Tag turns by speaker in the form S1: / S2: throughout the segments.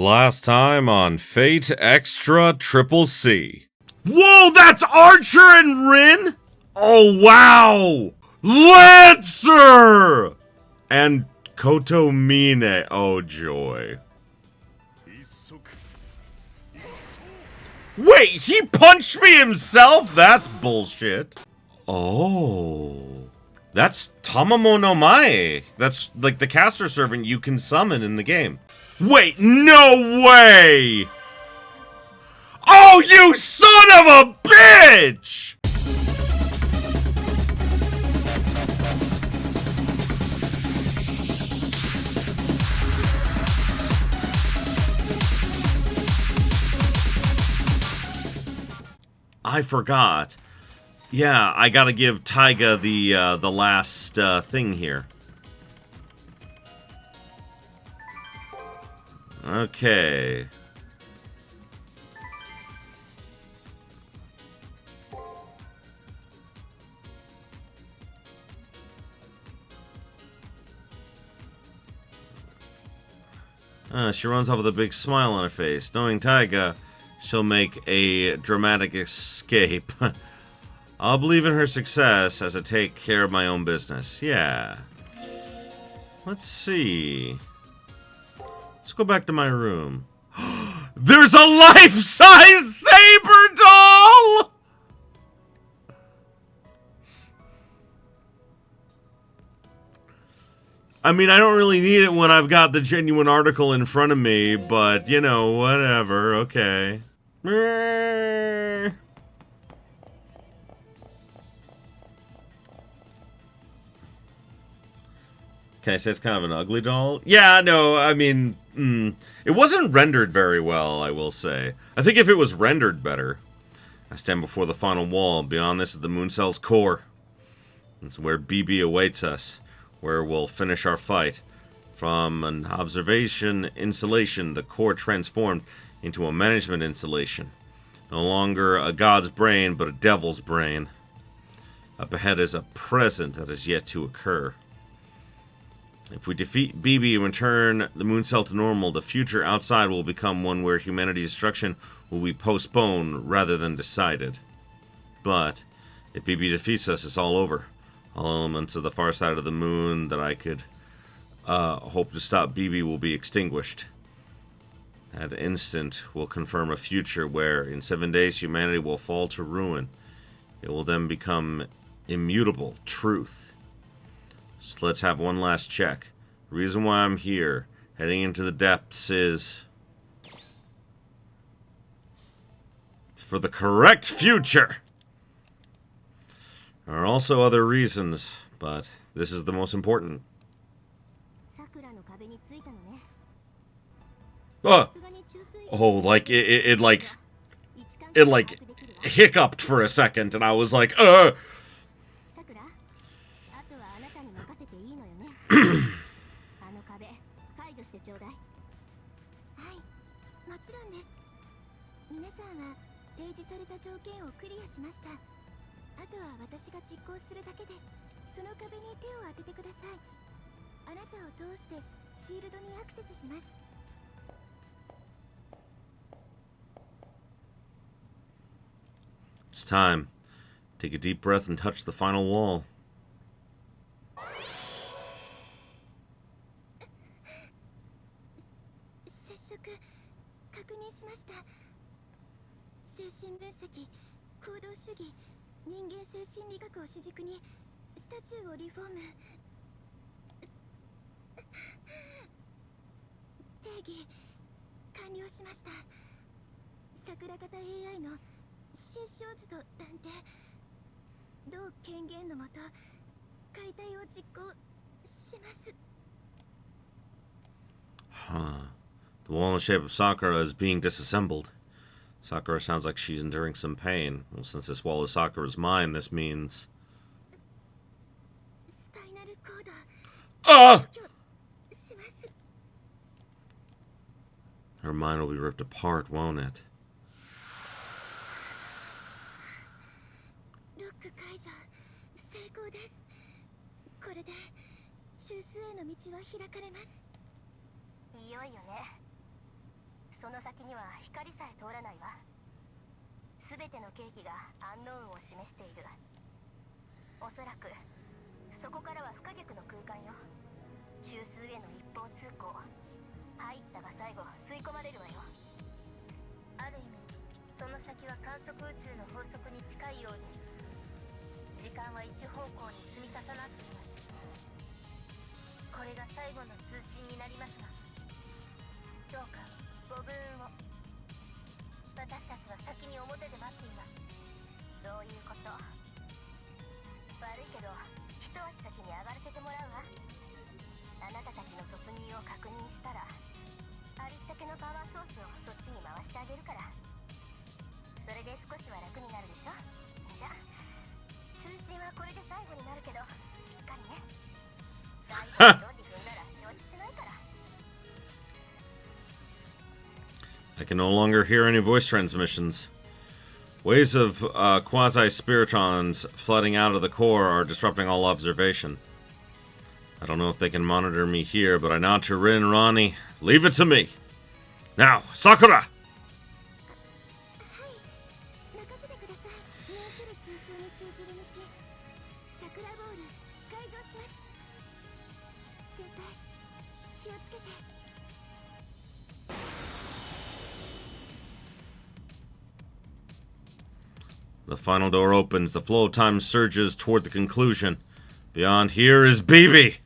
S1: Last time on Fate Extra Triple C. Whoa, that's Archer and Rin? Oh, wow! Lancer! And Koto Mine. Oh, joy. Wait, he punched me himself? That's bullshit. Oh. That's Tamamo no Mae. That's like the caster servant you can summon in the game. Wait, no way! Oh, you son of a bitch! I forgot. Yeah, I gotta give Taiga the last thing here. Okay. She runs off with a big smile on her face. Knowing Taiga, she'll make a dramatic escape. I'll believe in her success as I take care of my own business. Yeah. Let's see. Let's go back to my room. There's a life-size Saber doll! I mean, I don't really need it when I've got the genuine article in front of me, but, you know, whatever, okay. Can I say it's kind of an ugly doll? Yeah, no, I mean, it wasn't rendered very well, I will say. I think if it was rendered better. I stand before the final wall. Beyond this is the moon cell's core. It's where BB awaits us, where we'll finish our fight. From an observation installation, the core transformed into a management installation. No longer a god's brain, but a devil's brain. Up ahead is a present that is yet to occur. If we defeat BB and return the moon cell to normal, the future outside will become one where humanity's destruction will be postponed rather than decided. But if BB defeats us, it's all over. All elements of the far side of the moon that I could hope to stop BB will be extinguished. That instant will confirm a future where, in 7 days, humanity will fall to ruin. It will then become immutable truth. So let's have one last check. The reason why I'm here, heading into the depths, is for the correct future. There are also other reasons, but this is the most important. Oh, like it like hiccuped for a second, and I was like, It's time. Take a deep breath and touch the final wall. The wall in the shape of Sakura is being disassembled. Sakura sounds like she's enduring some pain. Well, since this wall is Sakura's mind, this means... Her mind will be ripped apart, won't it?
S2: その先には光さえ通らないわ。全ての契機がアンノーンを示している。おそらくそこからは不可逆の空間よ。中枢への一方通行。入ったが最後吸い込まれるわよ。ある意味その先は観測宇宙の法則に近いようです。時間は一方向に積み重なっています。これが最後の通信になりますが、どうかご武運を。私たちは先に表で待っています。そういうこと。悪いけど一足先に上がらせてもらうわ。あなたたちの突入を確認したらありったけのパワーソースをそっちに回してあげるから。それで少しは楽になるでしょ。じゃあ通信はこれで最後になるけどしっかりね。最後にロジ踏んだら承知しないから。
S1: I can no longer hear any voice transmissions. Waves of quasi-spiritons flooding out of the core are disrupting all observation. I don't know if they can monitor me here, but I nod to Rin and Ronnie. Leave it to me. Now, Sakura! The final door opens. The flow of time surges toward the conclusion. Beyond here is BB!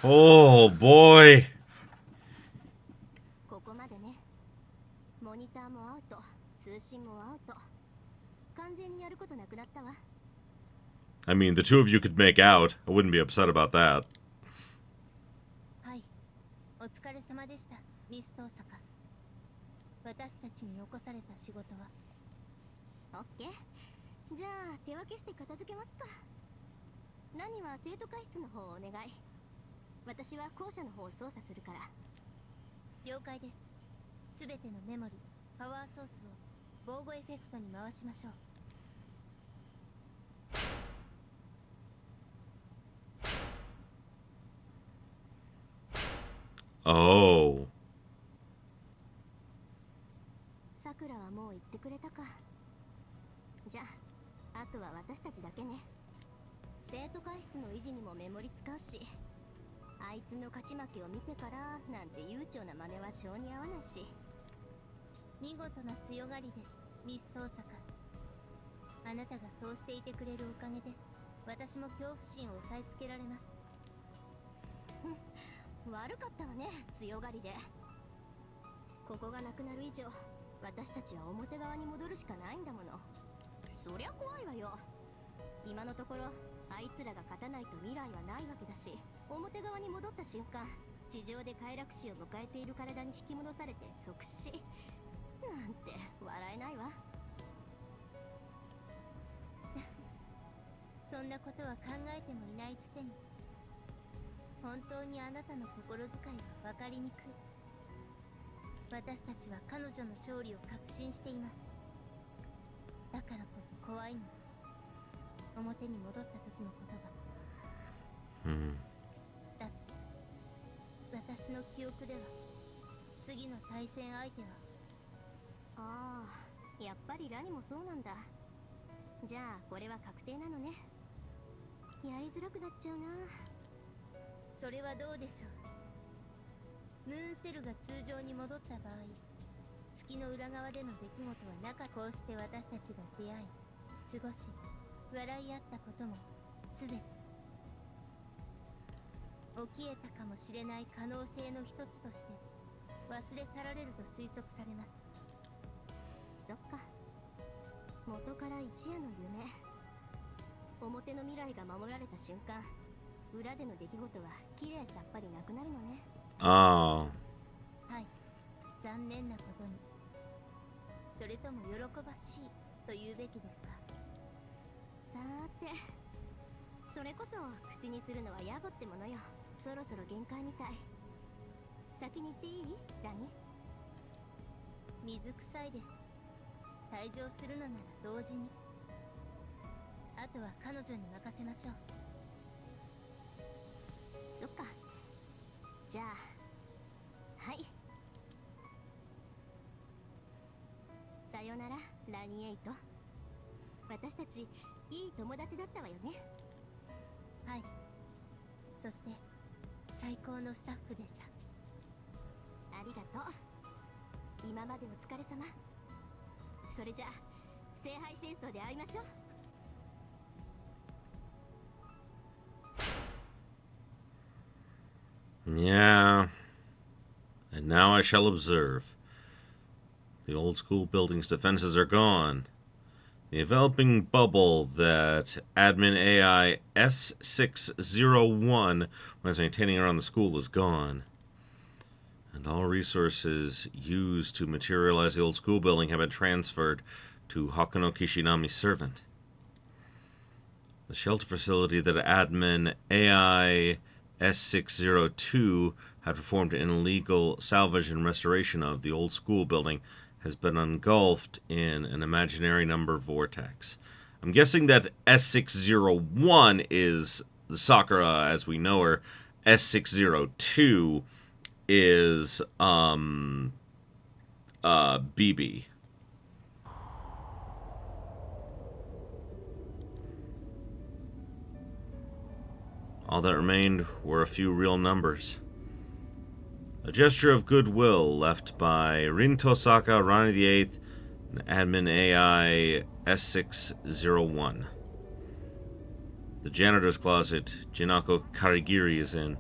S1: Oh boy!
S2: ここまでね。モニターもアウト、通信もアウト。完全にやることなくなったわ。
S1: I mean, the two of you could make out. I wouldn't be upset about that.
S2: はい、お疲れ様でした、ミスト大阪。私たちに残された仕事は。オッケー。じゃあ手分けして片付けますか。何は生徒会室の方をお願い。私は校舎の方を操作するから。了解です。すべてのメモリ、パワーソースを防護エフェクトに回しましょう。
S1: Oh.
S2: さくらはもう言ってくれたか。じゃあ、あとは私たちだけね。生徒会室の維持にもメモリ使うし、あいつの勝ち負けを見てからなんて悠長な真似は性に合わないし。見事な強がりです、ミスト大阪。あなたがそうしていてくれるおかげで私も恐怖心を抑えつけられます。悪かったわね、強がりで。ここがなくなる以上、私たちは表側に戻るしかないんだもの。そりゃ怖いわよ。今のところあいつらが勝たないと未来はないわけだし、表側に戻った瞬間、地上で快楽死を迎えている体に引き戻されて即死なんて笑えないわ。そんなことは考えてもいないくせに、本当にあなたの心遣いは分かりにくい。私たちは彼女の勝利を確信しています。だからこそ怖いのです。表に戻った時のことが。だって私の記憶では次の対戦相手は。ああ、やっぱりラニもそうなんだ。じゃあこれは確定なのね。やりづらくなっちゃうな。それはどうでしょう。ムーンセルが通常に戻った場合、月の裏側での出来事はなか。こうして私たちが出会い、過ごし、笑い合ったこともすべて起きえたかもしれない可能性の一つとして忘れ去られると推測されます。そっか、元から一夜の夢。表の未来が守られた瞬間、裏での出来事はきれいさっぱりなくなるのね。
S1: あ
S2: あ。はい、残念なことに。それとも喜ばしいと言うべきですか。さーて、それこそ口にするのは野暮ってものよ。そろそろ限界みたい。先に行っていい？ラニ。水臭いです。退場するのなら同時に。あとは彼女に任せましょう。そっか。じゃあ、はい。さよなら、ラニエイト。私たちいい友達だったわよね。はい。そして最高のスタッフでした。ありがとう。今までお疲れ様。それじゃあ聖杯戦争で会いましょう。
S1: Yeah. And now I shall observe. The old school building's defenses are gone. The enveloping bubble that admin AI S601 was maintaining around the school is gone. And all resources used to materialize the old school building have been transferred to Hakuno Kishinami's servant. The shelter facility that admin AI S602 had performed an illegal salvage and restoration of the old school building has been engulfed in an imaginary number vortex. I'm guessing that S601 is the Sakura as we know her. S602 is BB. All that remained were a few real numbers. A gesture of goodwill left by Rin Tosaka, Rani VIII, and admin AI S601. The janitor's closet Jinako Karigiri is in.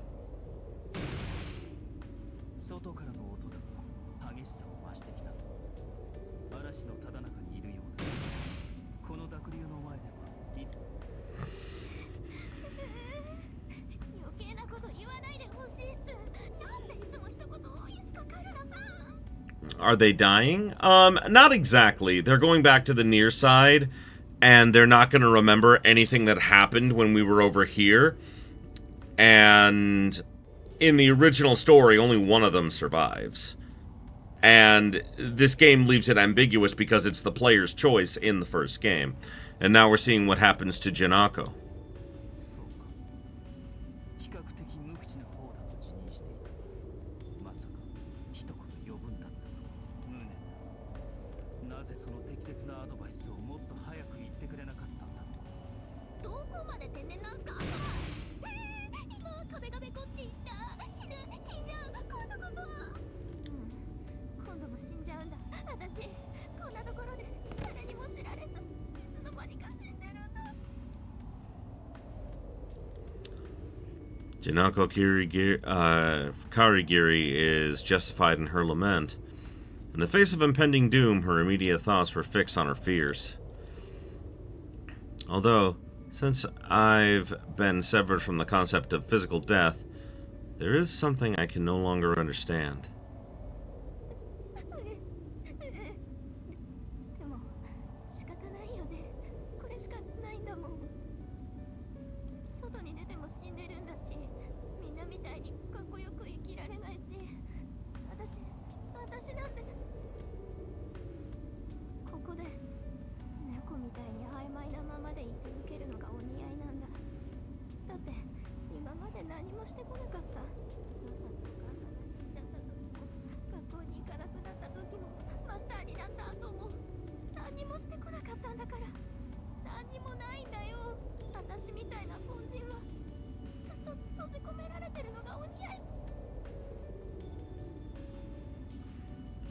S1: Are they dying? Not exactly. They're going back to the near side, and they're not going to remember anything that happened when we were over here. And in the original story, only one of them survives. And this game leaves it ambiguous because it's the player's choice in the first game. And now we're seeing what happens to Janako. Jinako Karigiri is justified in her lament. In the face of impending doom, her immediate thoughts were fixed on her fears. Although, since I've been severed from the concept of physical death, there is something I can no longer understand.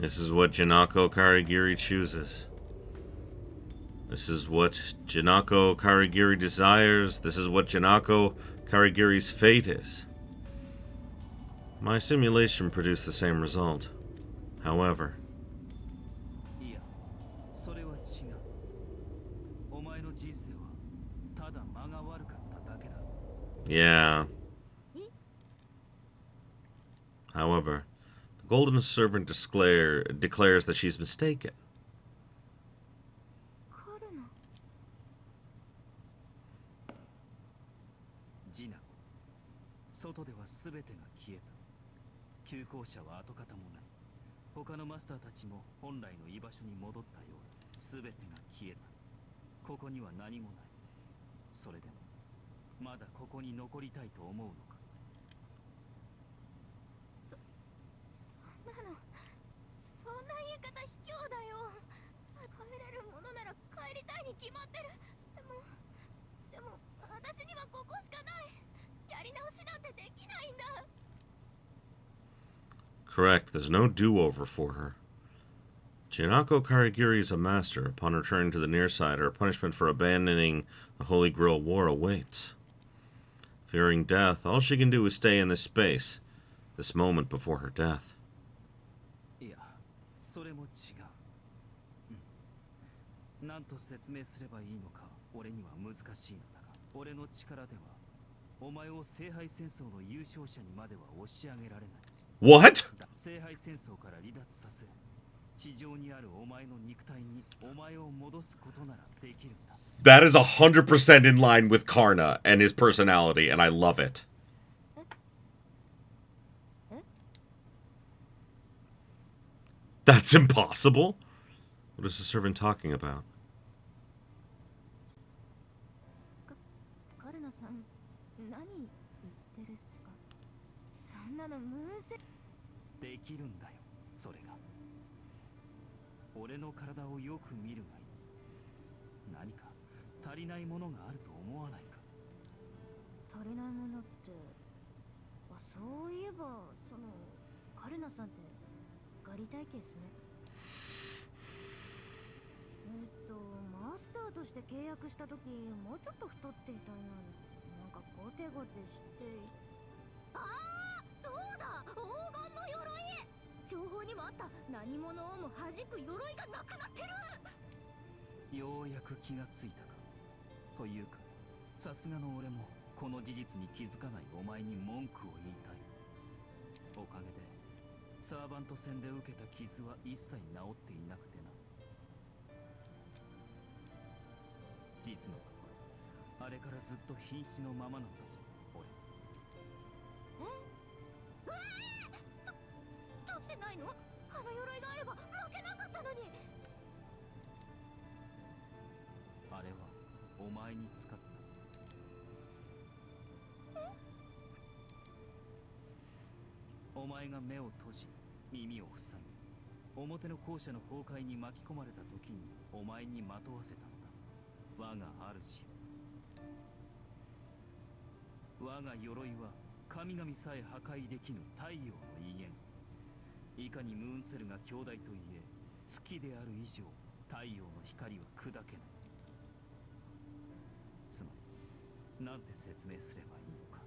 S1: This is what Jinako Karigiri chooses. This is what Jinako Karigiri desires. This is what Jinako Karigiri's fate is. My simulation produced the same result. However, yeah. However, the Golden Servant declares that she's mistaken.
S3: 他のマスターたちも本来の居場所に戻ったようだ。全てが消えた。ここには何もない。それでもまだここに残りたいと思うのか。
S2: そんな言い方卑怯だよ。帰れるものなら帰りたいに決まってる。でも私にはここしかない。やり直しなんてできないんだ。
S1: Correct, there's no do-over for her. Jinako Karigiri is a master. Upon returning to the near side, her punishment for abandoning the Holy Grail War awaits. Fearing death, all she can do is stay in this space, this moment before her death.
S3: いや、それも違う。何と説明すればいいのか、俺には難しいのだが、俺の力では、お前を聖杯戦争の優勝者にまでは押し上げられない。
S1: What?
S3: 聖杯戦争から離脱させ、地上にあるお前の肉体にお前を戻すことならできるんだ。
S1: That is 100% in line with Karna and his personality, and I love it. That's impossible? What is the servant talking about?
S2: カルナさん、何言ってるっすか。そんなのむずい。
S3: できるんだよ、それが。俺の体をよく見るがいい。何か足りないものがあると思わないか。
S2: 足りないものって、そういえばカルナさんってガリ体型っすね。マスターとして契約した時、もうちょっと太っていたいのに、なんかゴテゴテして。ああ、そうだ、黄金の鎧。情報にもあった。何者をも弾く鎧がなくなってる。
S3: ようやく気がついたか。というか、さすがの俺もこの事実に気づかないお前に文句を言いたい。おかげでサーバント戦で受けた傷は一切治っていなくてな。実のところ、あれからずっと瀕死のままなんだぞ、俺。
S2: どうしてないの？あの鎧があれば負けなかったのに。
S3: あれはお前に使った。お前が目を閉じ、耳を塞ぎ、表の校舎の崩壊に巻き込まれた時にお前にまとわせたのだ。我が主よ。我が鎧は神々さえ破壊できぬ太陽の威厳。いかにムーンセルが強大といえ、月である以上太陽の光は砕けない。つまり、なんて説明すればいいのか。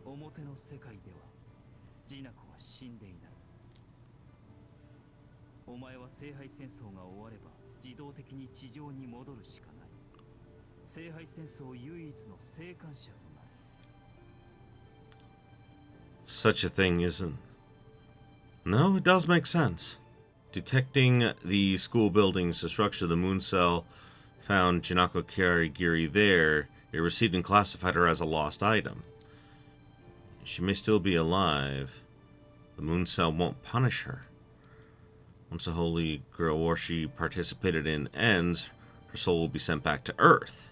S3: 表の世界ではジナコは死んでいない。お前は聖杯戦争が終われば自動的に地上に戻るしかない。聖杯戦争唯一の生還者となる。
S1: Such a thing isn't. No, it does make sense. Detecting the school building's destruction of the moon cell found Jinako Kirigiri there. It received and classified her as a lost item. She may still be alive. The moon cell won't punish her. Once the Holy Grail War she participated in ends, her soul will be sent back to Earth.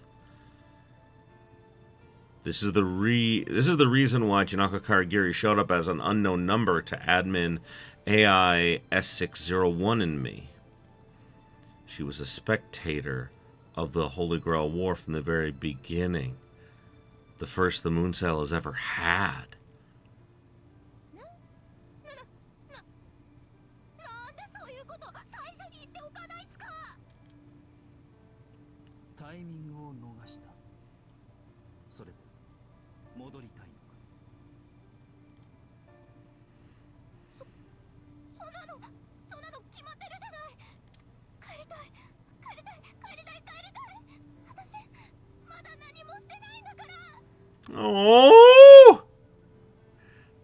S1: This is the reason why Jinako Karigiri showed up as an unknown number to admin AI S601 in me. She was a spectator of the Holy Grail War from the very beginning. The first the moon cell has ever had.
S2: なんでそういうこと最初に言っておかないっすか。
S3: タイミングを逃した。それで戻りたいのか。
S2: そんなの決まってるじゃない。帰りたい。私まだ何もしてないんだから。
S1: Oh!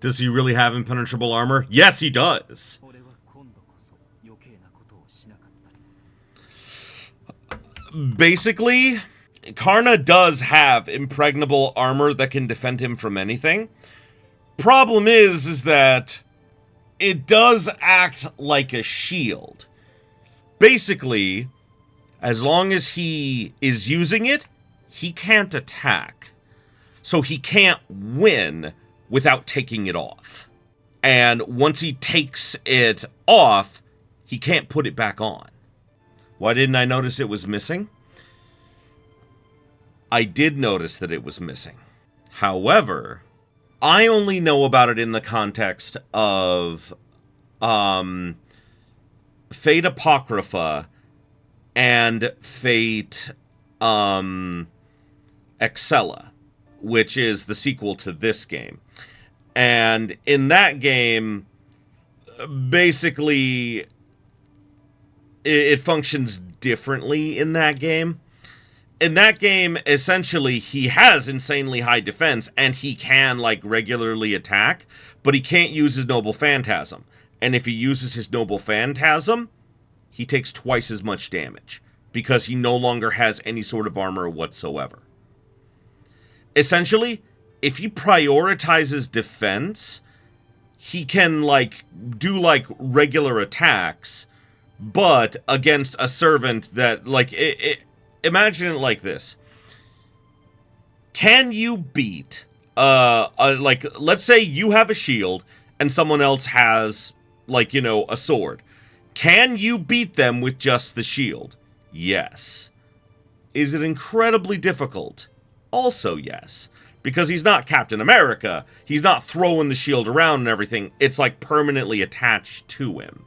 S1: Does he really have impenetrable armor? Yes, he does.
S3: 俺は今度こそ余計なことをしなかった。
S1: Basically, Karna does have impregnable armor that can defend him from anything. Problem is that it does act like a shield. Basically, as long as he is using it, he can't attack. So he can't win without taking it off. And once he takes it off, he can't put it back on. Why didn't I notice it was missing? I did notice that it was missing. However, I only know about it in the context of Fate Apocrypha and Fate Excella, which is the sequel to this game. And in that game, basically, it functions differently in that game. In that game, essentially, he has insanely high defense, and he can, like, regularly attack, but he can't use his Noble Phantasm. And if he uses his Noble Phantasm, he takes twice as much damage, because he no longer has any sort of armor whatsoever. Essentially, if he prioritizes defense, he can, like, do, like, regular attacks, but against a servant that, like, imagine it like this. Can you beat, like, let's say you have a shield and someone else has, like, you know, a sword. Can you beat them with just the shield? Yes. Is it incredibly difficult? Also yes. Because he's not Captain America. He's not throwing the shield around and everything. It's, like, permanently attached to him.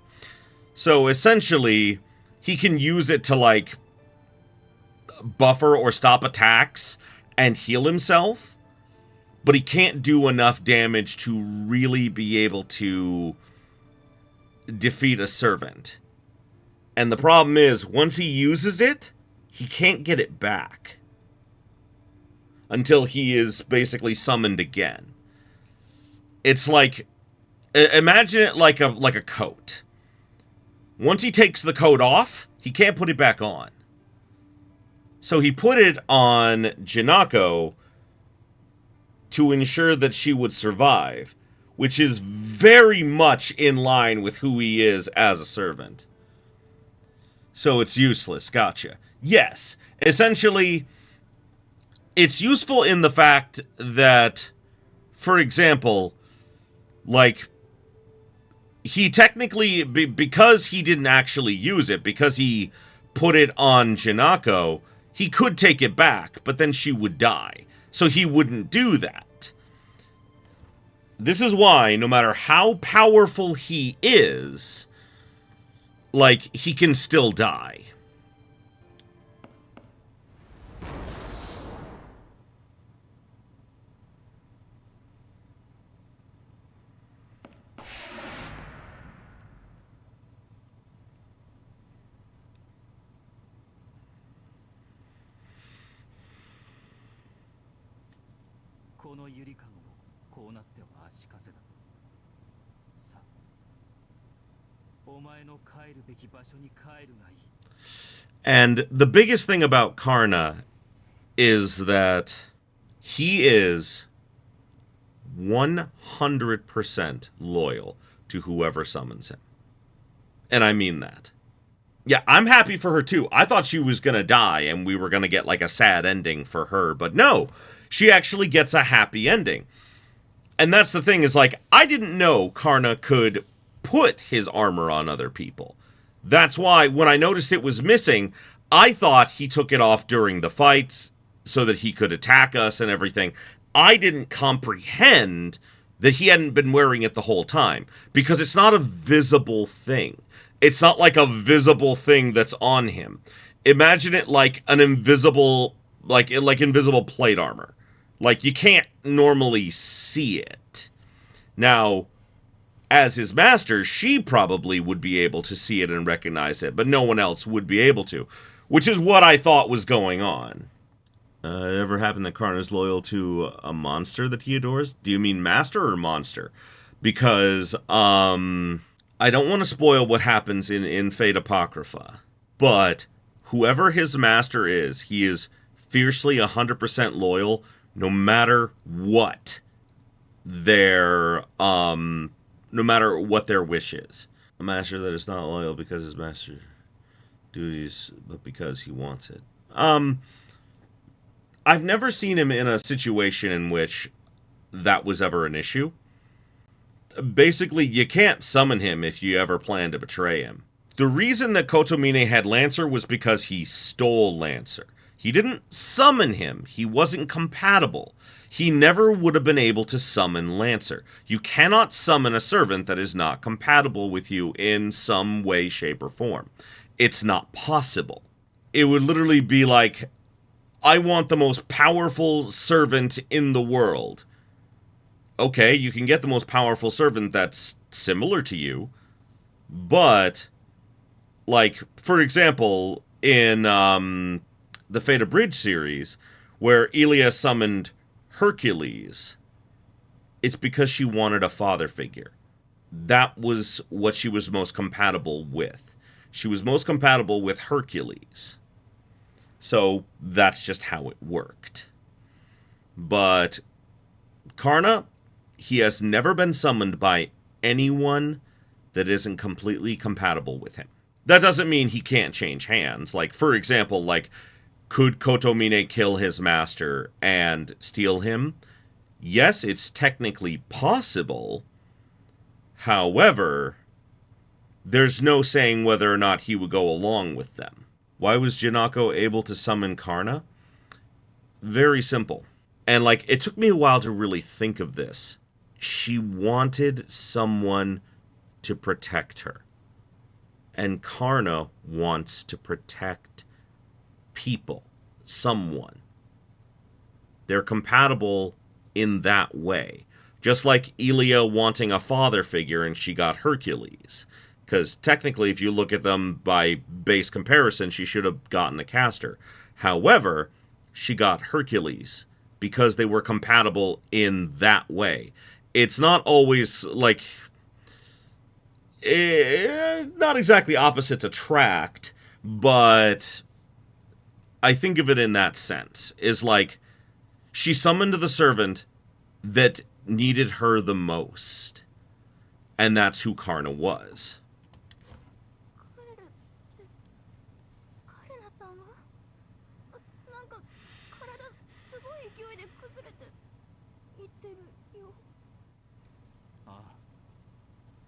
S1: So, essentially, he can use it to, like, buffer or stop attacks and heal himself, but he can't do enough damage to really be able to defeat a servant. And the problem is, once he uses it, he can't get it back until he is basically summoned again. It's like, imagine it like a coat. Once he takes the coat off, he can't put it back on. So he put it on Jinako to ensure that she would survive, which is very much in line with who he is as a servant. So it's useless, gotcha. Yes, essentially, it's useful in the fact that, for example, like, he technically, because he didn't actually use it, because he put it on Jinako, he could take it back, but then she would die. So he wouldn't do that. This is why, no matter how powerful he is, like, he can still die. And the biggest thing about Karna is that he is 100% loyal to whoever summons him. And I mean that. Yeah, I'm happy for her too. I thought she was going to die and we were going to get like a sad ending for her. But no, she actually gets a happy ending. And that's the thing is, like, I didn't know Karna could put his armor on other people. That's why when I noticed it was missing, I thought he took it off during the fights so that he could attack us and everything. I didn't comprehend that he hadn't been wearing it the whole time, because it's not a visible thing. It's not like a visible thing that's on him. Imagine it like an invisible, like invisible plate armor. Like, you can't normally see it. Now, as his master, she probably would be able to see it and recognize it, but no one else would be able to, which is what I thought was going on. It ever happened that Karna's loyal to a monster that he adores? Do you mean master or monster? Because, I don't want to spoil what happens in Fate Apocrypha, but whoever his master is, he is fiercely 100% loyal, no matter what their no matter what their wish is. A master that is not loyal because his master duties, but because he wants it. I've never seen him in a situation in which that was ever an issue. Basically, you can't summon him if you ever plan to betray him. The reason that Kotomine had Lancer was because he stole Lancer. He didn't summon him. He wasn't compatible. He never would have been able to summon Lancer. You cannot summon a servant that is not compatible with you in some way, shape, or form. It's not possible. It would literally be like, I want the most powerful servant in the world. Okay, you can get the most powerful servant that's similar to you, but, like, for example, in the Fate of Bridge series, where Elia summoned Hercules, it's because she wanted a father figure. That was what she was most compatible with. She was most compatible with Hercules. So that's just how it worked. But Karna, he has never been summoned by anyone that isn't completely compatible with him. That doesn't mean he can't change hands. Like, for example, like, could Kotomine kill his master and steal him? Yes, it's technically possible. However, there's no saying whether or not he would go along with them. Why was Janako able to summon Karna? Very simple. And, like, it took me a while to really think of this. She wanted someone to protect her. And Karna wants to protect people. Someone. They're compatible in that way. Just like Elia wanting a father figure and she got Hercules. Because technically, if you look at them by base comparison, she should have gotten a caster. However, she got Hercules because they were compatible in that way. It's not always, like, not exactly opposites attract, but I think of it in that sense. Is like, she summoned the servant that needed her the most. And that's who Karna was.
S3: Ah,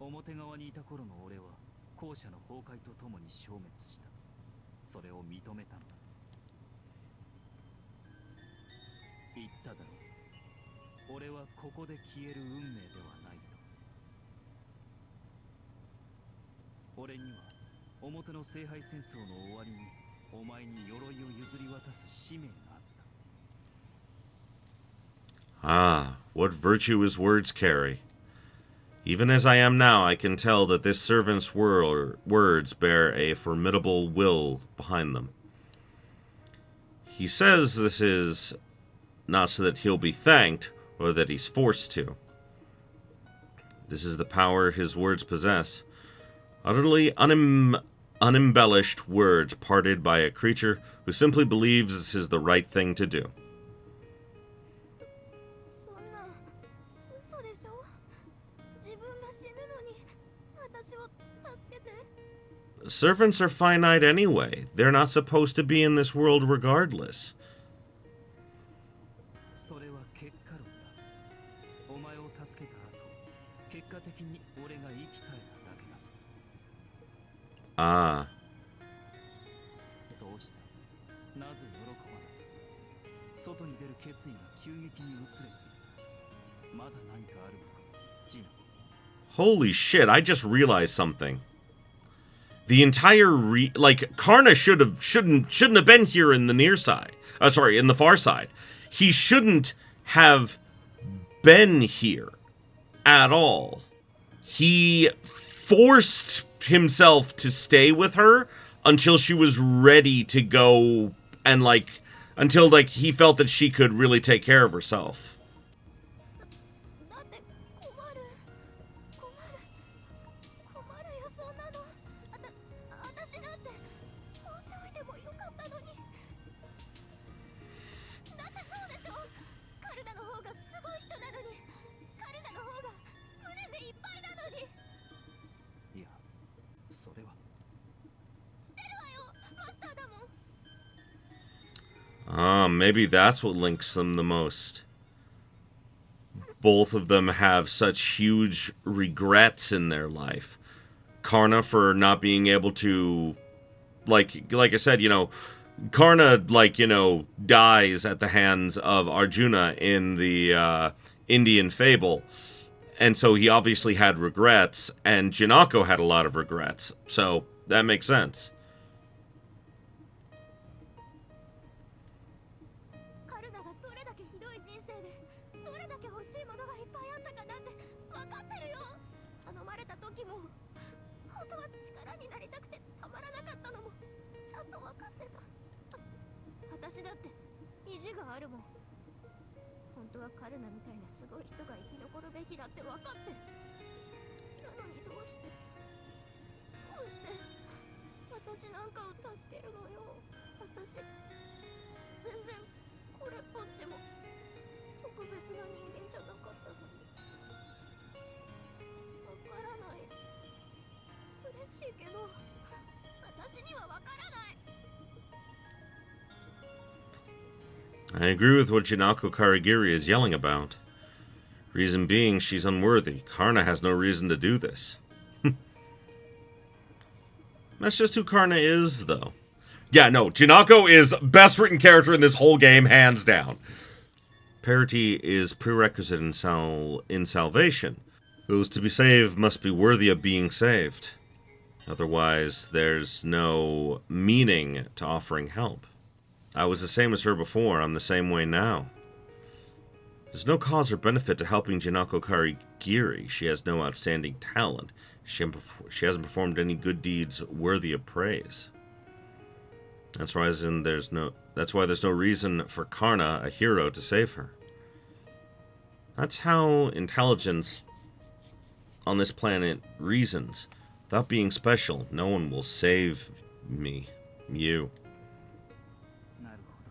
S3: 表側にいた頃の俺は校舎の崩壊とともに消滅した。それを認めたんだ。言っただろう。俺はここで消える運命ではないと。俺には表の聖杯戦争の終わりにお前に鎧を譲り渡す使命があった。
S1: Ah, what virtue his words carry. Even as I am now, I can tell that this servant's words bear a formidable will behind them. He says this is not so that he'll be thanked, or that he's forced to. This is the power his words possess. Utterly unembellished words parted by a creature who simply believes this is the right thing to do. Servants are finite anyway. They're not supposed to be in this world regardless. Ah. Holy shit, I just realized something. The entire Karna shouldn't have been here in the near side. In the far side. He shouldn't have been here at all. He forced himself to stay with her until she was ready to go, and until he felt that she could really take care of herself.
S3: それは。
S2: してるわよ、マスターだもん。
S1: Maybe that's what links them the most. Both of them have such huge regrets in their life. Karna for not being able to, like I said, Karna, dies at the hands of Arjuna in the Indian fable. And so he obviously had regrets, and Jinako had a lot of regrets. So that makes sense.
S2: カルナがどれだけひどい人生でどれだけ欲しいものがいっぱいあったかなんて分かってるよ。頼まれた時も本当は力になりたくてたまらなかったのもちゃんと分かってた。私だって意地があるもん。本当はカルナみたいなすごい人が生き残るべきだって分かってる。なのにどうして私なんかを助けるのよ。私全然これっぽっちも特別な人間じゃなかったのに。わからない。嬉しいけど私にはわからない。
S1: I agree with what Jinako Karigiri is yelling about. Reason being, she's unworthy. Karna has no reason to do this. That's just who Karna is, though. Yeah, no, Jinako is best written character in this whole game, hands down. Parity is prerequisite in salvation. Those to be saved must be worthy of being saved. Otherwise, there's no meaning to offering help. I was the same as her before, I'm the same way now. There's no cause or benefit to helping Jinako Karigiri. She has no outstanding talent. She hasn't performed any good deeds worthy of praise. That's why there's no reason for Karna, a hero, to save her. That's how intelligence on this planet reasons. Without being special, no one will save me, you.
S3: なるほど。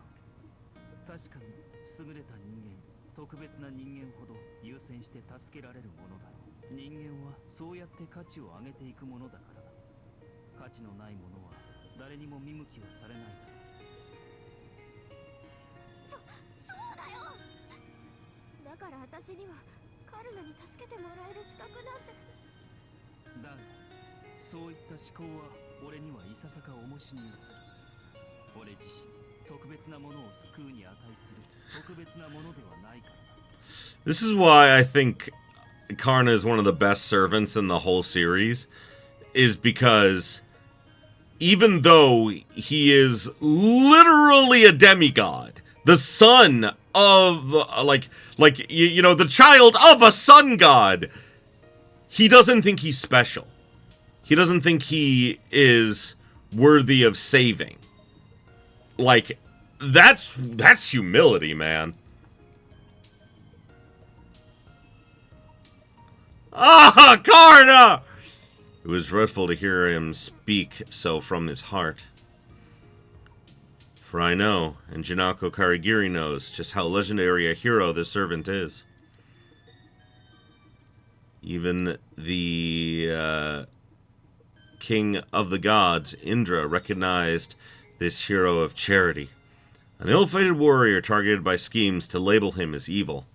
S3: 確かに優れた人間、特別な人間ほど優先して助けられるものだろう。人間はそうやって価値を上げていくものだからだ。価値のないものは誰にも見向きはされないだろう。
S2: そうだよ。だから私にはカルナに助けてもらえる資格なんて。
S3: だがそういった思考は俺にはいささか重しに映る。俺自身特別なものを救うに値する特別なものではないからだ。
S1: This is why I think Karna is one of the best servants in the whole series, is because even though he is literally a demigod, the son of, the child of a sun god, he doesn't think he's special. He doesn't think he is worthy of saving. Like, that's humility, man. Ah, Karna! It was dreadful to hear him speak so from his heart. For I know, and Jinako Karigiri knows, just how legendary a hero this servant is. Even the king of the gods, Indra, recognized this hero of charity. An ill-fated warrior targeted by schemes to label him as evil,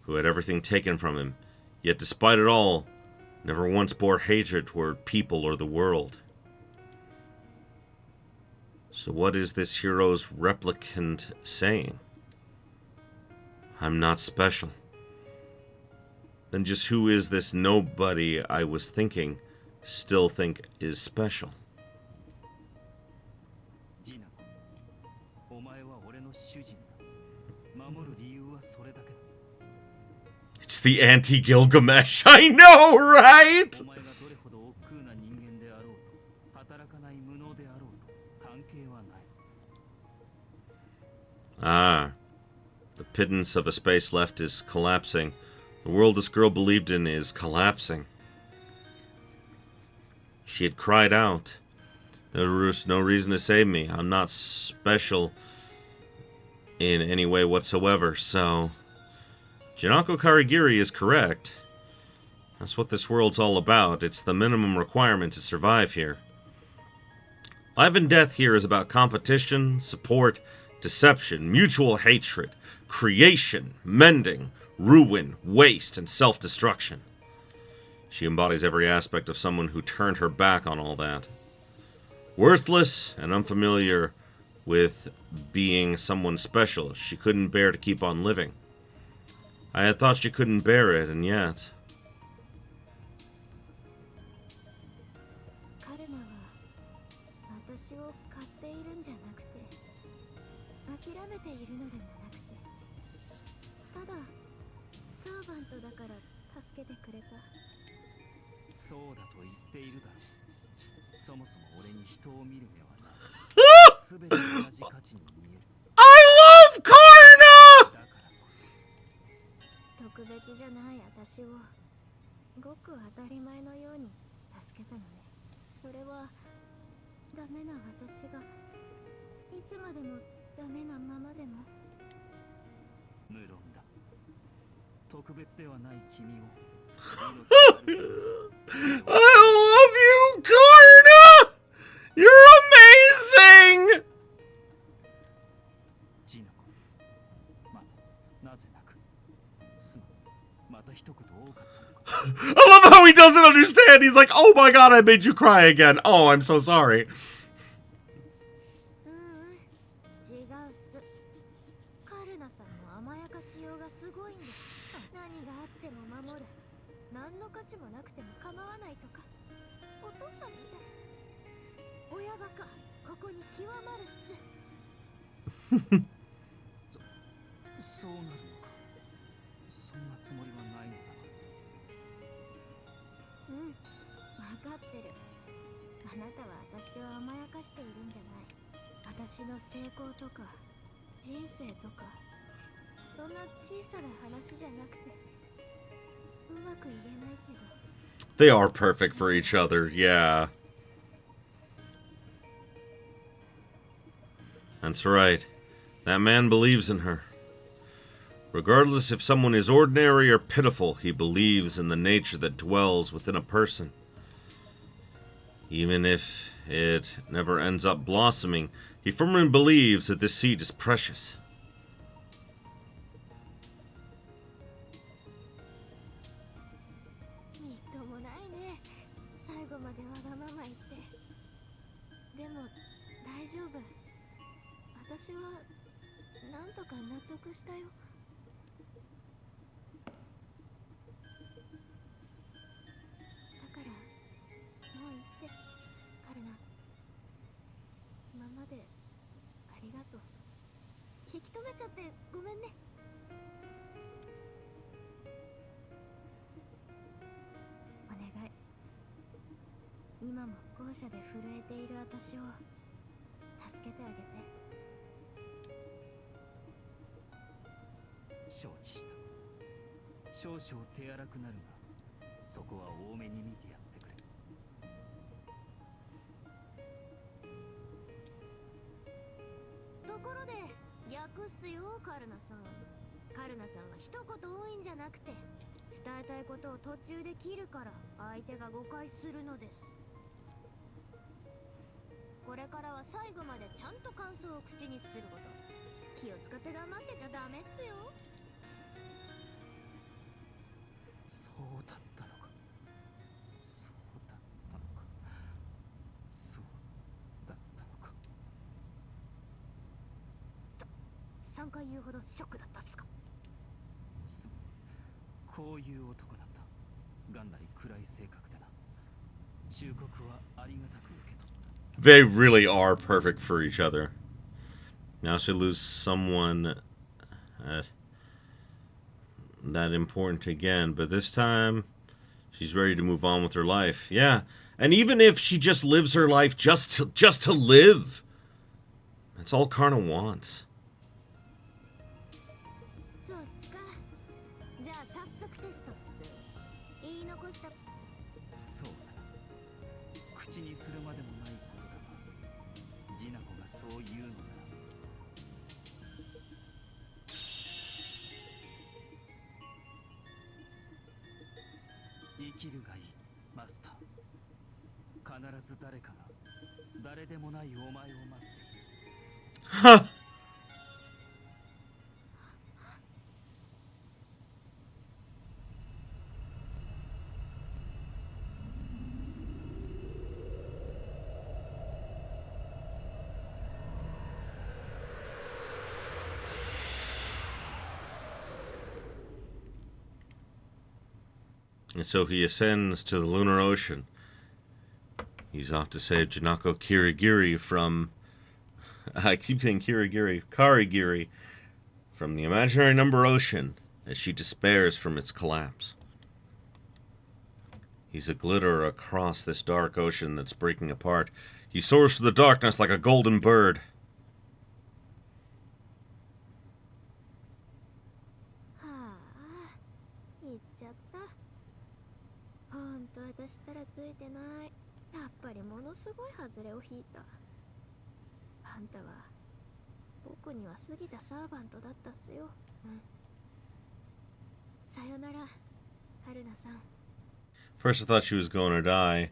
S1: who had everything taken from him, yet despite it all, never once bore hatred toward people or the world. So what is this hero's replicant saying? I'm not special. Then just who is this nobody I was still think is special? It's the anti-Gilgamesh. I know, right? Ah, the pittance of a space left is collapsing. The world this girl believed in is collapsing. She had cried out. There was no reason to save me. I'm not special in any way whatsoever, so... Jinako Karigiri is correct. That's what this world's all about. It's the minimum requirement to survive here. Life and death here is about competition, support, deception, mutual hatred, creation, mending, ruin, waste, and self-destruction. She embodies every aspect of someone who turned her back on all that. Worthless and unfamiliar with being someone special, she couldn't bear to keep on living. I had thought she couldn't bear it, and yet...
S2: 彼らは私を買っているんじゃなくて諦めているのでもなくてただサーバントだから助けてくれた。
S3: そうだと言っているだろう。そもそも俺に人を見る目はない。すべて同じ価値に見える。
S1: I love Karna!
S3: だからこそ。
S2: 特別じゃない私をごく当たり前のように助けたのね。それはダメな私がいつまでもダメなままでも。
S3: 無論だ。特別ではない君を。
S1: I love you, Karna! You're amazing!
S3: ジナコ。また、なぜなく。すまん。また一言多かったのか。
S1: I love how he doesn't understand. He's like, oh my god, I made you cry again. Oh, I'm so sorry.
S2: 違うっす。カルナさんの甘やかしようがすごいんです。何があっても守る。何の価値もなくても構わないとか。お父さんみたい。親バカ、ここに極まるっす。
S3: そうなるのか。そんなつもりはないのだ
S2: うん、わかってる。あなたは私を甘やかしているんじゃない。私の成功とか人生とかそんな小さな話じゃなくてうまく言えないけど。
S1: They are perfect for each other, yeah. That's right. That man believes in her. Regardless if someone is ordinary or pitiful, he believes in the nature that dwells within a person. Even if it never ends up blossoming, he firmly believes that this seed is precious.
S2: みっともないね。最後までわがまま言って。でも大丈夫。私はなんとか納得したよ。だからもう言って、カルナ。今までありがとう。引き止めちゃってごめんね。お願い。今も校舎で震えている私を助けてあげて。
S3: 承知した。少々手荒くなるが、そこは多めに見てやってくれ。
S2: ところで逆っすよ、カルナさん。カルナさんは一言多いんじゃなくて伝えたいことを途中で切るから相手が誤解するのです。これからは最後までちゃんと感想を口にすること。気を使って黙ってちゃダメっすよ。
S3: そうだったのか。そうだったのか。そうだったのか。
S2: 3回言うほどショックだったっすか。
S3: こういう男なんだ。元来暗い性格でな。忠告はありがたく受け取った。
S1: They really are perfect for each other. Now she loses someone that important again, but this time she's ready to move on with her life. Yeah, and even if she just lives her life just to live, that's all Karna wants.
S2: そうっすか。じゃあ早速テストっす。言い残した。
S3: そうだな。口にするまでもないことだが、ジナコがそう言うのなら。生きるがいい、マスター。必ず誰かが誰でもないお前を待っている。
S1: Huh. And so he ascends to the lunar ocean. He's off to save Janako Kirigiri from... I keep saying Karigiri from the imaginary number ocean as she despairs from its collapse. He's a glitter across this dark ocean that's breaking apart. He soars through the darkness like a golden bird.
S2: はあ、行っちゃった。ほんと私ったらついてない。やっぱりものすごい外れを引いた。あんたは僕には過ぎたサーバントだったっすよ。うん。さよなら、春菜さん。
S1: First I thought she was going to die,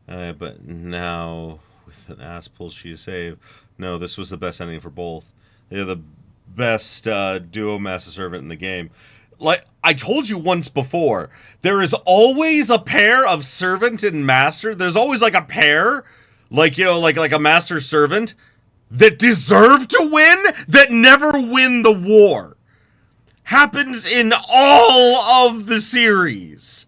S1: but now, with an ass pull she saved. No, this was the best ending for both. They're the best duo Master Servant in the game. Like I told you once before, there is always a pair of Servant and Master. There's always like a pair, like, you know, like a Master Servant that deserve to win, that never win the war. Happens in all of the series.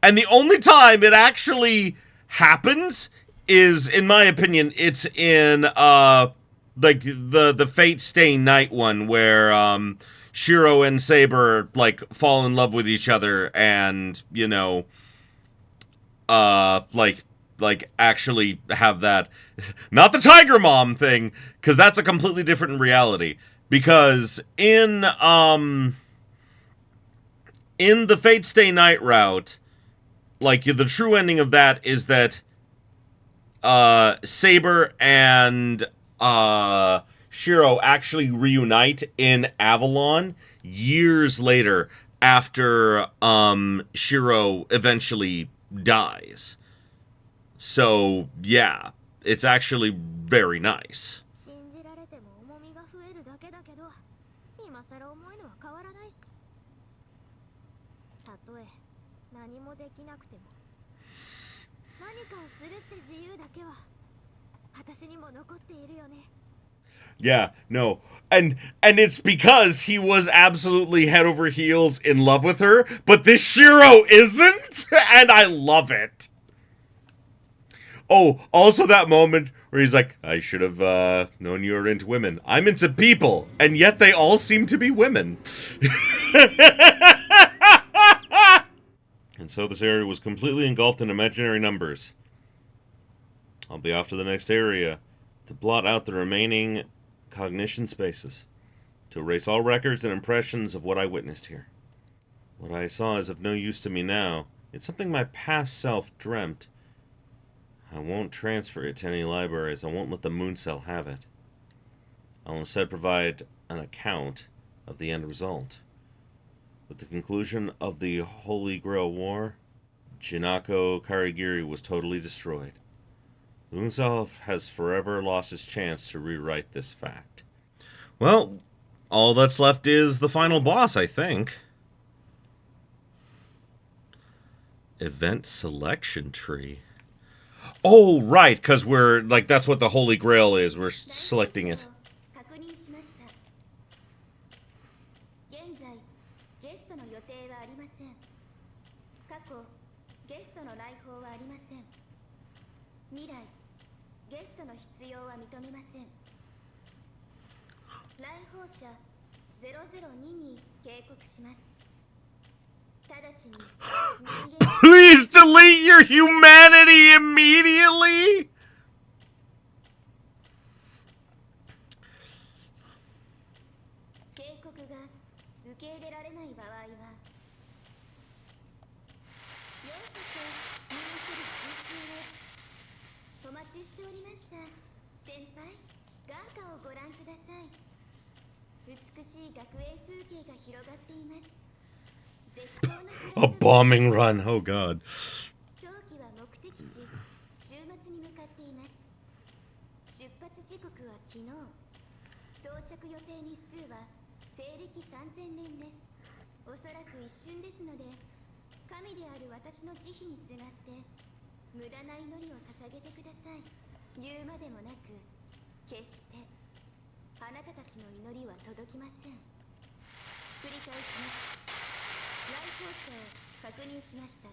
S1: And the only time it actually happens is, in my opinion, it's in like the Fate Stay Night one where Shiro and Saber like fall in love with each other and, you know, like actually have that, not the Tiger Mom thing, because that's a completely different reality. Because in the Fate Stay Night route, like, the true ending of that is that Saber and Shiro actually reunite in Avalon years later after Shiro eventually dies. So, yeah, it's actually very nice.
S2: 信じられても重みが増えるだけだけど、今更重いのは変わらないし。たとえ何もできなくても、何かをするって自由だけは私にも残っているよね。
S1: Yeah, no. And it's because he was absolutely head over heels in love with her, but this Shiro isn't, and I love it. Oh, also that moment where he's like, I should have known you were into women. I'm into people, and yet they all seem to be women. And so this area was completely engulfed in imaginary numbers. I'll be off to the next area to blot out the remaining cognition spaces, to erase all records and impressions of what I witnessed here. What I saw is of no use to me now. It's something my past self dreamt. I won't transfer it to any libraries. I won't let the Moon Cell have it. I'll instead provide an account of the end result. With the conclusion of the Holy Grail War, Jinako Karigiri was totally destroyed. The Moon Cell has forever lost its chance to rewrite this fact. Well, all that's left is the final boss, I think. Event selection tree. Oh, right, because we're, like, that's what the Holy Grail is. We're selecting it.
S2: 現在ゲストの予定はありません。過去ゲストの来訪はありません。未来ゲストの必要は認めません。来訪者002に警告します。直ちに人間
S1: Please delete your humanity immediately!
S2: 警告が受け入れられない場合は、ようこそ入する中枢へ。お待ちしておりました。先輩、眼下をご覧ください。美しい学園風景が広がっています。絶好の
S1: A bombing run, oh god.
S2: 狂気は目的地終っています。出発時刻は昨日。到着予定日数は西暦3000年です。おそらく一瞬ですので、神である私の慈悲にすがって無駄な祈りを捧げてください。言うまでもなく、決してあなたたちの祈りは届きません。繰り返します。来訪者を確認しました。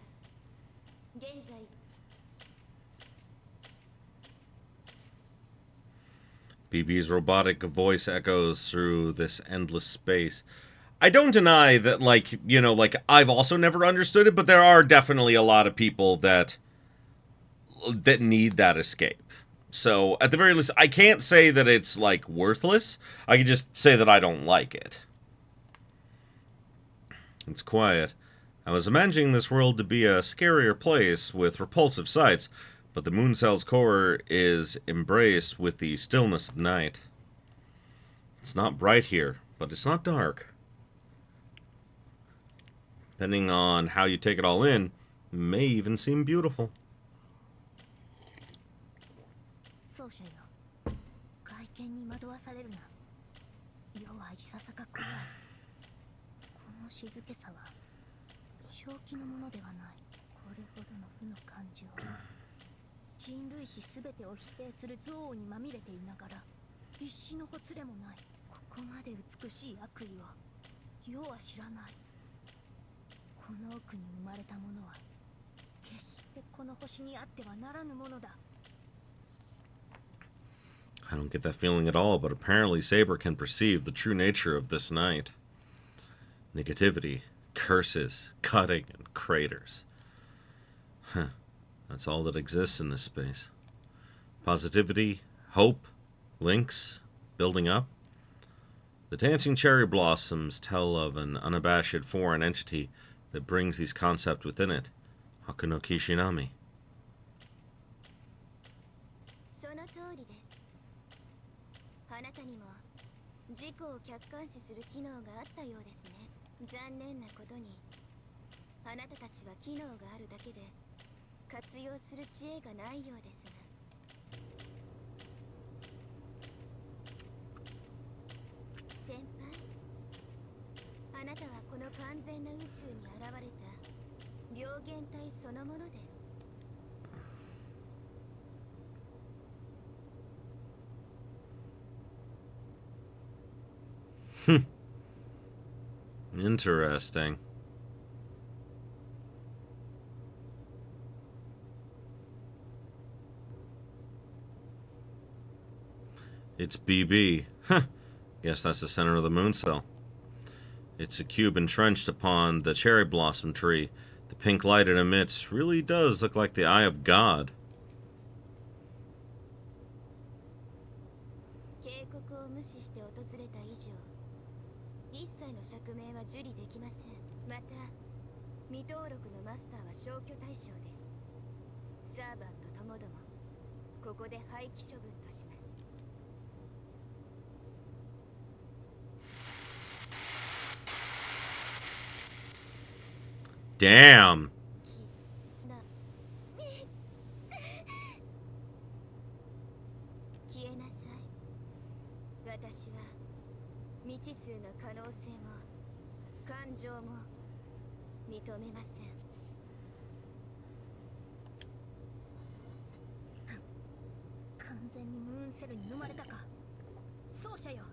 S2: 現在
S1: BB's robotic voice echoes through this endless space. I don't deny that, like, you know, like, I've also never understood it, but there are definitely a lot of people that need that escape. So, at the very least, I can't say that it's, like, worthless. I can just say that I don't like it. It's quiet. I was imagining this world to be a scarier place with repulsive sights, but the moon cell's core is embraced with the stillness of night. It's not bright here, but it's not dark. Depending on how you take it all in, it may even seem beautiful.
S2: 奏者よ、外見に惑わされるな。世はいささか暗い。この静けさは正気のものではない。これほどの負の感情、人類史すべてを否定する憎悪にまみれていながら一絲のほつれもない。ここまで美しい悪意を世は知らない。この奥に生まれたものは決してこの星にあってはならぬものだ。
S1: I don't get that feeling at all, but apparently Saber can perceive the true nature of this night. Negativity, curses, cutting, and craters. Huh. That's all that exists in this space. Positivity, hope, links, building up. The dancing cherry blossoms tell of an unabashed foreign entity that brings these concepts within it. Hakuno Kishinami.
S2: その通りです。あなたにも自己を客観視する機能があったようですね。残念なことに、あなたたちは機能があるだけで活用する知恵がないようですが。先輩、あなたはこの完全な宇宙に現れた両元体そのものです。
S1: Interesting. It's BB. Huh. Guess that's the center of the moon cell. It's a cube entrenched upon the cherry blossom tree. The pink light it emits really does look like the eye of God.
S2: 警告を無視して訪れた以上、一切の釈明は受理できません。また、未登録のマスターは消去対象です。サーバンとともども、ここで廃棄処分とします。
S1: Damn.
S2: 消えなさい。私は未知数の可能性も感情も認めません。完全にムーンセルに飲まれたか。奏者よ、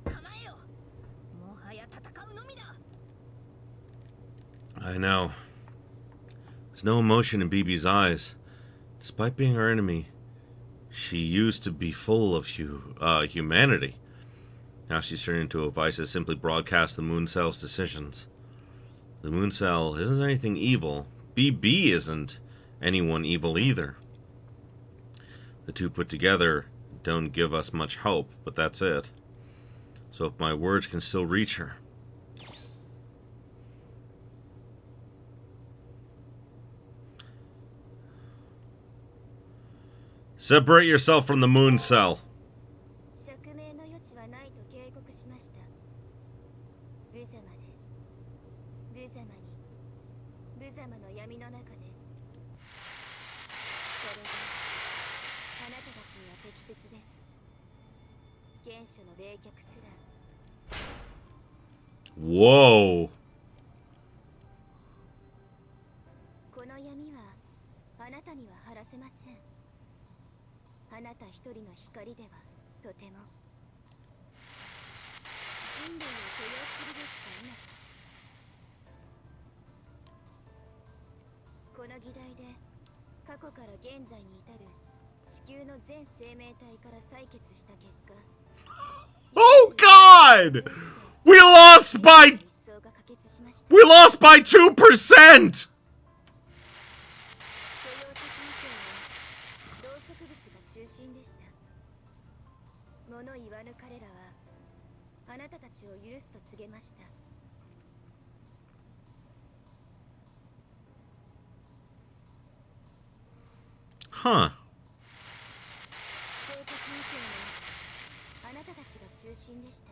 S2: 構えよ。もはや戦うのみだ。
S1: I know. There's no emotion in BB's eyes. Despite being our enemy, she used to be full of humanity. Now she's turned into a device that simply broadcasts the moon cell's decisions. The moon cell isn't anything evil. BB isn't anyone evil either. The two put together don't give us much hope, but that's it. So if my words can still reach her. Separate yourself from the moon cell.
S2: 釈明の余地はないと警告しました。無様です。無様に、無様の闇の中で。それで、切です。原初の冷却すら
S1: Whoa.
S2: この闇はあなたには晴らせません。あなた一人の光ではとても人類を許容するべきか否か。この議題で過去から現在に至る地球の全生命体から採血した結果
S1: Oh God! We lost by
S2: 一層が可決しました。
S1: We lost by 2%!
S2: 許容的意見は動植物が中心でした。物言わぬ彼らはあなたたちを許すと告げました。
S1: Huh.
S2: 否定的意見はあなたたちが中心でした。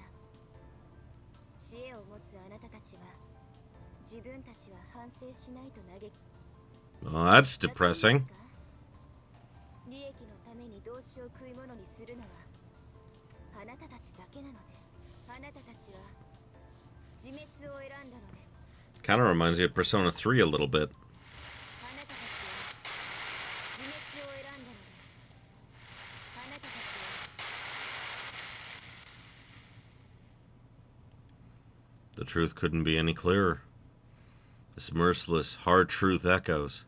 S2: 知恵を持つあなたたちは自分たちは反省しないと嘆き
S1: Well, that's depressing.
S2: 利益のために同志を食い物にするのはあなたたちだけなのです。あなたたちは自滅を選んだのです。
S1: Kind of reminds me of Persona 3 a little bit.
S2: あなたたちは自滅を選んだのです。あなたたちは
S1: The truth couldn't be any clearer. This merciless, hard truth echoes.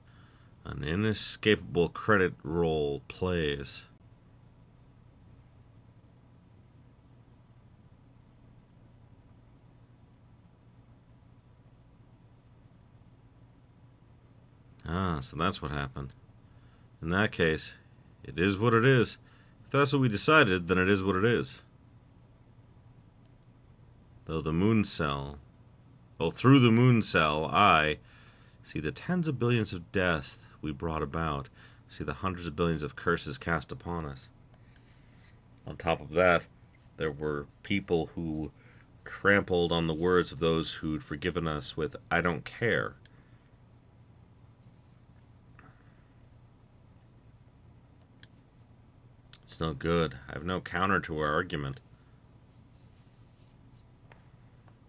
S1: An inescapable credit roll plays. Ah, so that's what happened. In that case, it is what it is. If that's what we decided, then it is what it is. Though the moon cell... Oh, through the moon cell, I see the tens of billions of deaths we brought about. See the hundreds of billions of curses cast upon us. On top of that, there were people who trampled on the words of those who'd forgiven us with, I don't care. It's no good. I have no counter to her argument.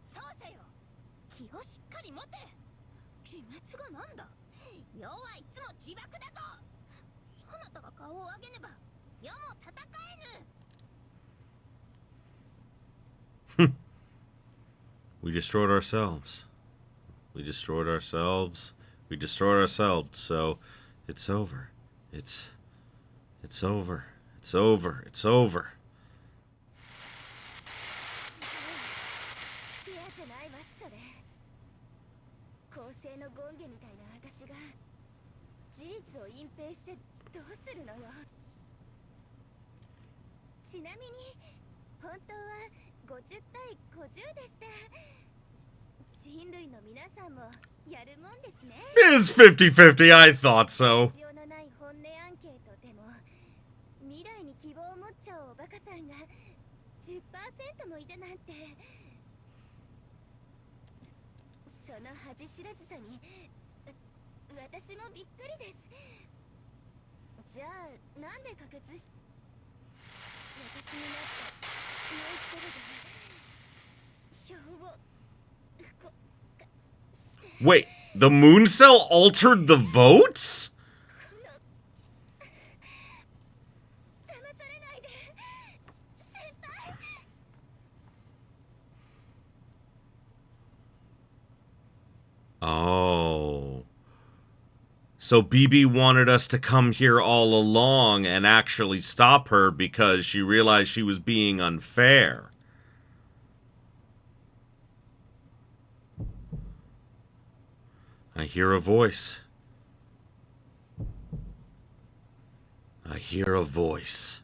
S2: そうじゃよ。気をしっかり持て。自滅がなんだ。世はいつも自爆だぞ。あなたが顔を上げねば世も戦えぬ。
S1: We destroyed ourselves. We destroyed ourselves. We destroyed ourselves. So, it's over. It's over. It's over. It's over.
S2: 違う。フェアじゃないわそれ。公正の権化みたいな私が事実を隠蔽してどうするのよ。ちなみに本当は50対50でした。人類の皆さんもやるもんですね。
S1: It is 50-50. I thought so.
S2: しようのない本音アンケートでも未来に希望を持っちゃうおバカさんが 10% もいたなんて。その恥知らずさに私もびっくりです。じゃあなんで可決し私になったモンストルが票を動かして
S1: Wait, the moon cell altered the votes?
S2: 騙されないで先輩。
S1: Oh. So BB wanted us to come here all along and actually stop her because she realized she was being unfair. I hear a voice. I hear a voice.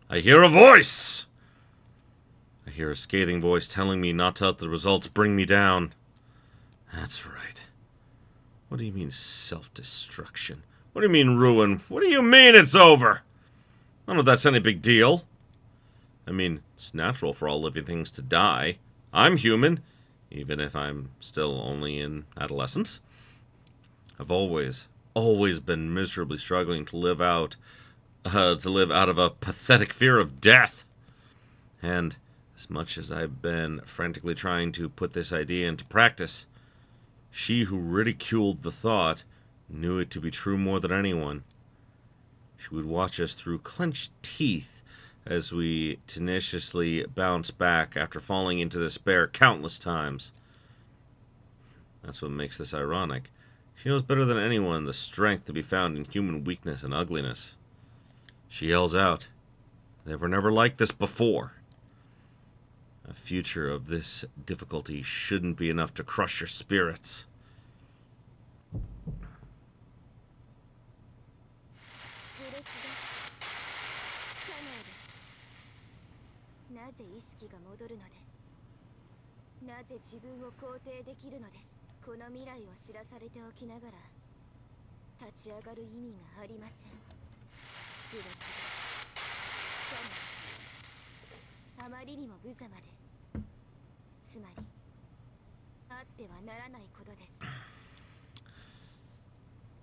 S1: I hear a voice! I hear a scathing voice telling me not to let the results bring me down. That's right. What do you mean self-destruction? What do you mean ruin? What do you mean it's over? I don't know if that's any big deal. I mean, it's natural for all living things to die. I'm human, even if I'm still only in adolescence. I've always always been miserably struggling to live out of a pathetic fear of death. And as much as I've been frantically trying to put this idea into practice, she who ridiculed the thought knew it to be true more than anyone. She would watch us through clenched teeth as we tenaciously bounce back after falling into despair countless times. That's what makes this ironic. She knows better than anyone the strength to be found in human weakness and ugliness. She yells out, "They were never like this before." A future of this difficulty shouldn't be enough to crush your spirits.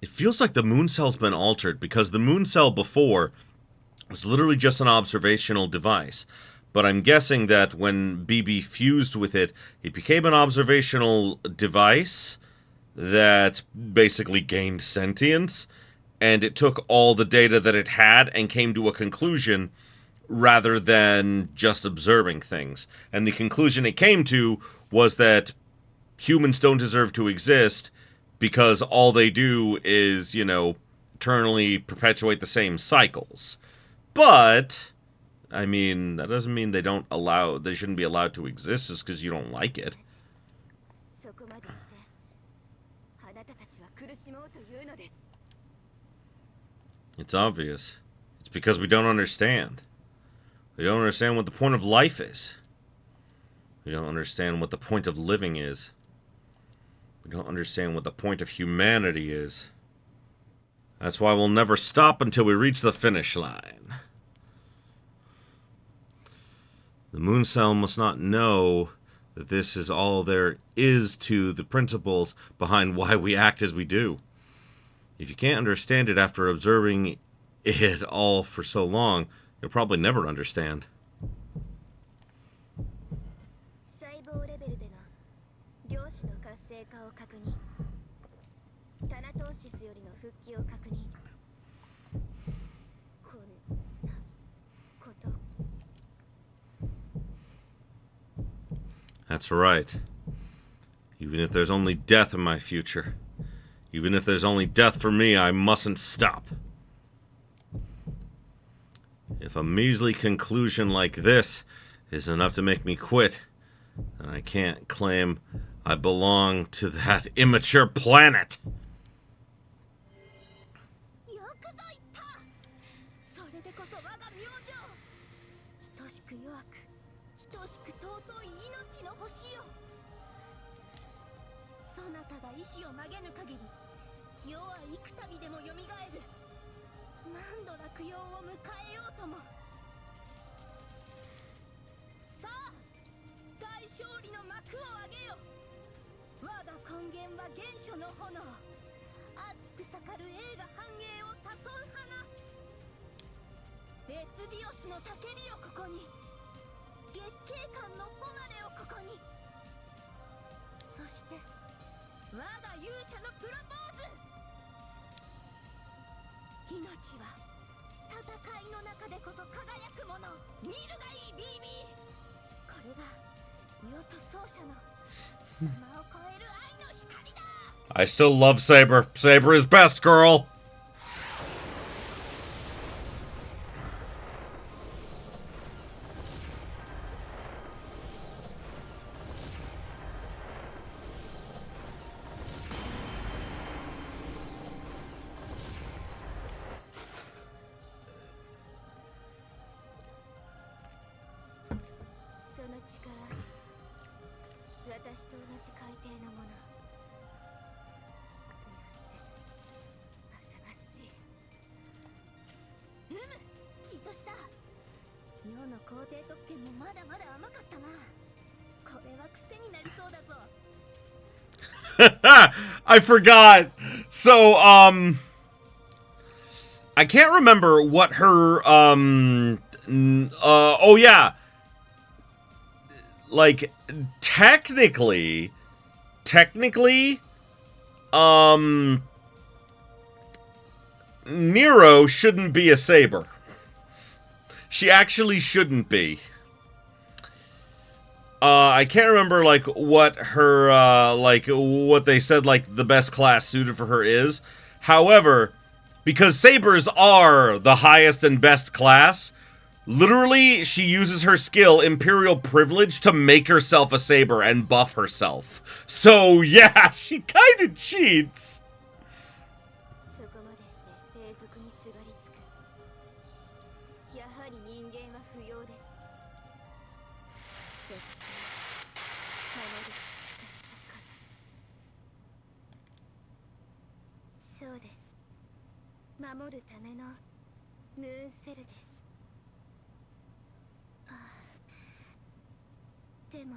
S1: It feels like the moon cell's been altered, because the moon cell before was literally just an observational device. But I'm guessing that when BB fused with it, it became an observational device that basically gained sentience, and it took all the data that it had and came to a conclusion rather than just observing things. And the conclusion it came to was that humans don't deserve to exist because all they do is, eternally perpetuate the same cycles. But, I mean, that doesn't mean they shouldn't be allowed to exist just because you don't like it. It's obvious. It's because we don't understand. We don't understand what the point of life is. We don't understand what the point of living is. We don't understand what the point of humanity is. That's why we'll never stop until we reach the finish line. The moon cell must not know that this is all there is to the principles behind why we act as we do. If you can't understand it after observing it all for so long, you'll probably never understand. That's right. Even if there's only death in my future, even if there's only death for me, I mustn't stop. If a measly conclusion like this is enough to make me quit, then I can't claim I belong to that immature planet. I still love Saber. Saber is best, girl. I forgot. So, I can't remember what her, oh yeah. Like, technically, Nero shouldn't be a saber. She actually shouldn't be. I can't remember, like, what her, like, what they said, like, the best class suited for her is. However, because sabers are the highest and best class, literally, she uses her skill, Imperial Privilege, to make herself a saber and buff herself. So, yeah, she kinda cheats.
S2: そこまでして霊族にすがりつく。やはり人間は不要です。私は守ると誓ったから。そうです。守るためのムーンセルです。でも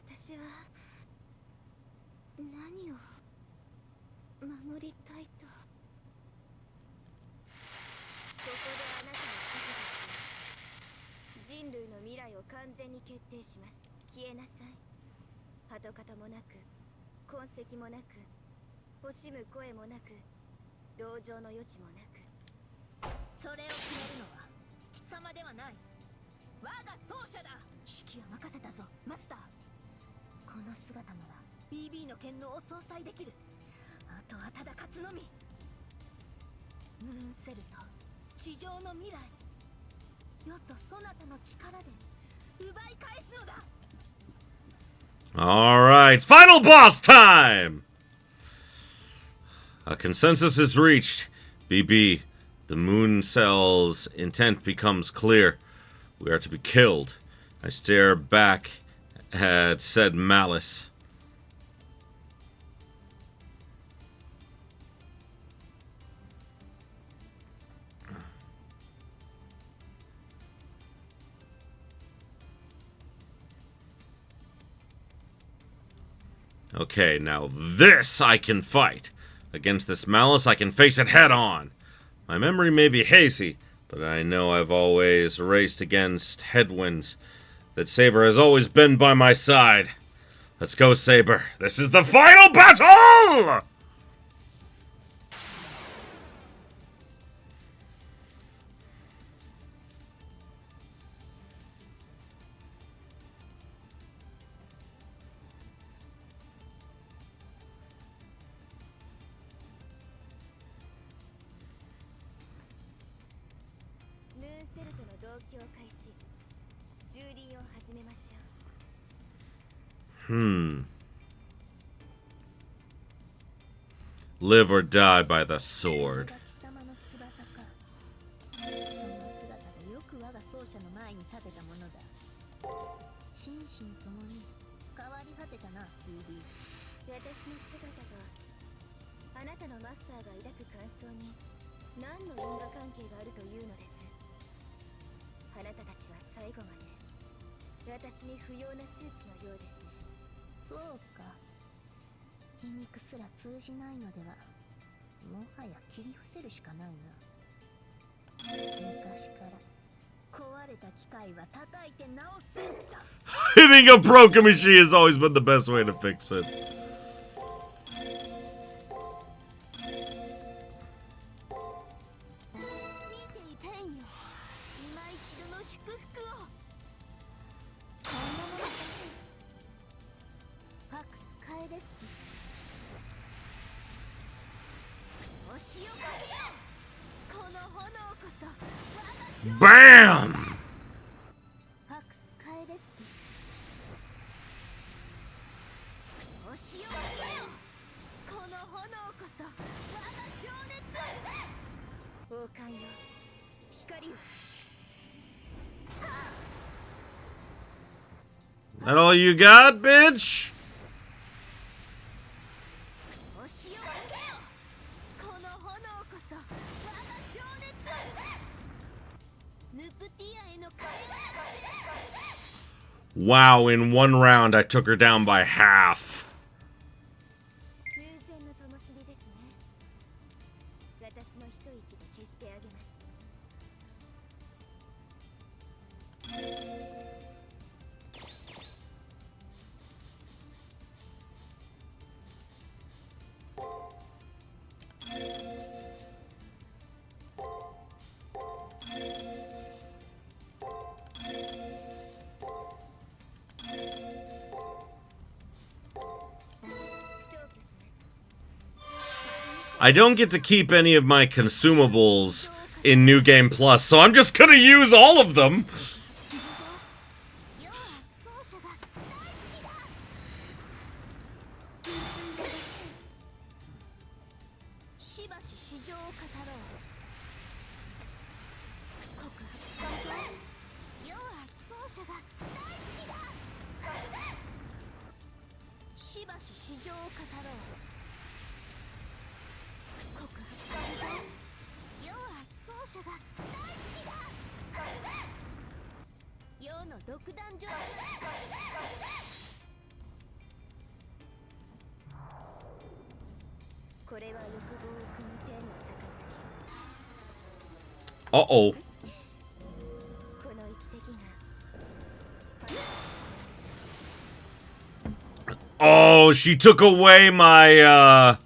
S2: 私は何を守りたいと。ここであなたを削除し、人類の未来を完全に決定します。消えなさい。跡形もなく、痕跡もなく、惜しむ声もなく、同情の余地もなく。それを決めるのは貴様ではない。我が奏者だ。指揮は任せたぞ、マスター。この姿なら BB の権能を相殺できる。あとはただ勝つのみ。ムーンセルと地上の未来、世とそなたの力で奪い返すのだ。
S1: Alright, final boss time! A consensus is reached. BB, the moon cell's intent becomes clear. We are to be killed. I stare back at said malice. Okay, now this I can fight. Against this malice, I can face it head on. My memory may be hazy, but I know I've always raced against headwinds. That Saber has always been by my side. Let's go, Saber. This is the final battle! Live or die by the sword. Hitting a broken machine has always been the best way to fix it. Bam! That all you got, bitch? Wow, in one round I took her down by half.
S2: 私の一息で消してあげます。
S1: I don't get to keep any of my consumables in New Game Plus, so I'm just gonna use all of them. Uh-oh. Oh, she took away my,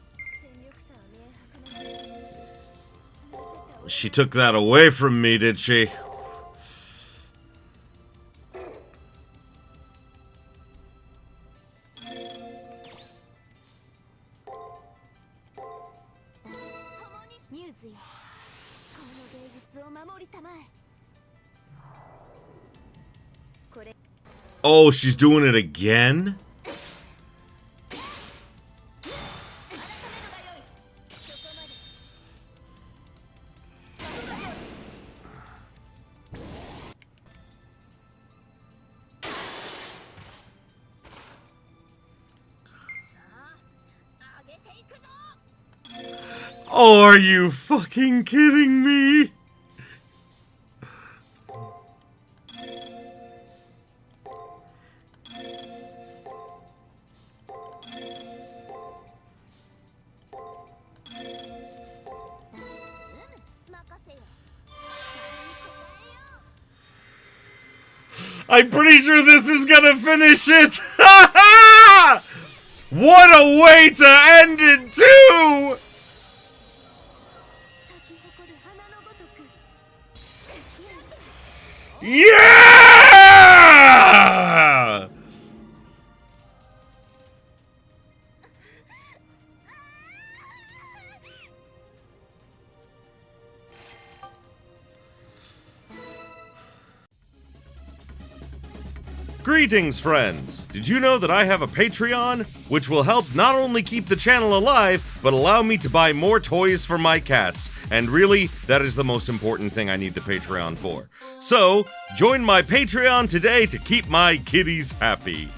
S1: She took that away from me, did she? Oh, she's doing it again? Oh, are you fucking kidding me? I'm pretty sure this is gonna finish it! What a way to end it, too! Yeah! Greetings, friends! Did you know that I have a Patreon? Which will help not only keep the channel alive, but allow me to buy more toys for my cats. And really, that is the most important thing I need the Patreon for. So, join my Patreon today to keep my kitties happy.